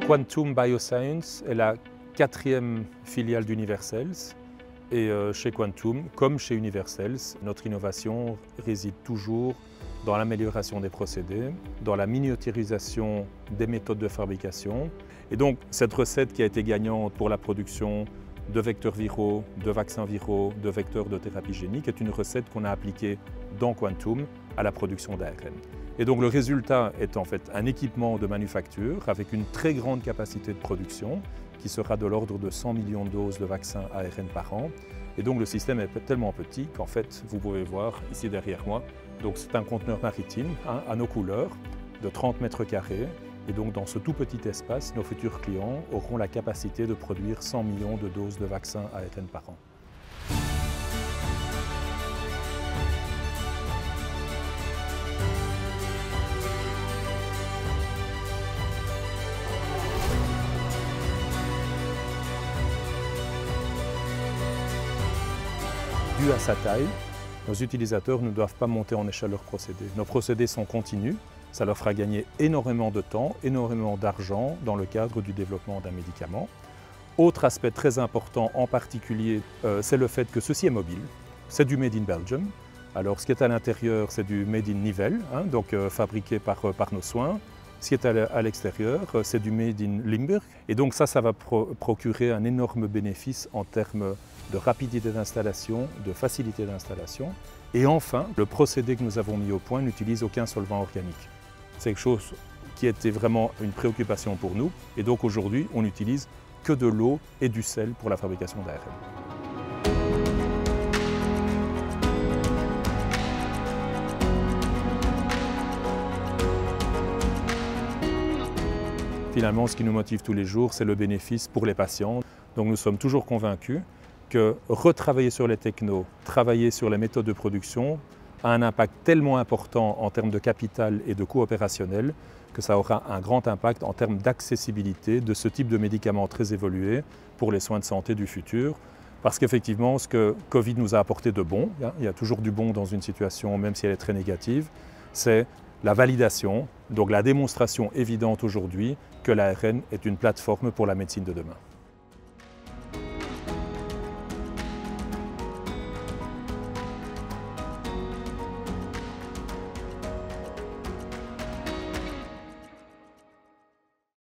Quantum Bioscience est la 4e filiale d'Univercells. Et chez Quantum, comme chez Univercells, notre innovation réside toujours dans l'amélioration des procédés, dans la miniaturisation des méthodes de fabrication. Et donc cette recette qui a été gagnante pour la production de vecteurs viraux, de vaccins viraux, de vecteurs de thérapie génique est une recette qu'on a appliquée dans Quantum à la production d'ARN. Et donc le résultat est en fait un équipement de manufacture avec une très grande capacité de production qui sera de l'ordre de 100 millions de doses de vaccins ARN par an. Et donc le système est tellement petit qu'en fait, vous pouvez voir ici derrière moi, donc c'est un conteneur maritime à nos couleurs de 30 mètres carrés. Et donc dans ce tout petit espace, nos futurs clients auront la capacité de produire 100 millions de doses de vaccins ARN par an. Dû à sa taille, nos utilisateurs ne doivent pas monter en échelle leurs procédés. Nos procédés sont continus, ça leur fera gagner énormément de temps, énormément d'argent dans le cadre du développement d'un médicament. Autre aspect très important en particulier, c'est le fait que ceci est mobile. C'est du Made in Belgium. Alors ce qui est à l'intérieur, c'est du Made in Nivelles, donc fabriqué par nos soins. Ce qui est à l'extérieur, c'est du Made in Limburg. Et donc ça va procurer un énorme bénéfice en termes de rapidité d'installation, de facilité d'installation. Et enfin, le procédé que nous avons mis au point n'utilise aucun solvant organique. C'est quelque chose qui était vraiment une préoccupation pour nous. Et donc aujourd'hui, on n'utilise que de l'eau et du sel pour la fabrication d'ARN. Finalement, ce qui nous motive tous les jours, c'est le bénéfice pour les patients. Donc nous sommes toujours convaincus que retravailler sur les technos, travailler sur les méthodes de production a un impact tellement important en termes de capital et de coût opérationnel que ça aura un grand impact en termes d'accessibilité de ce type de médicaments très évolués pour les soins de santé du futur. Parce qu'effectivement, ce que Covid nous a apporté de bon, il y a toujours du bon dans une situation, même si elle est très négative, c'est la validation, donc la démonstration évidente aujourd'hui que l'ARN est une plateforme pour la médecine de demain.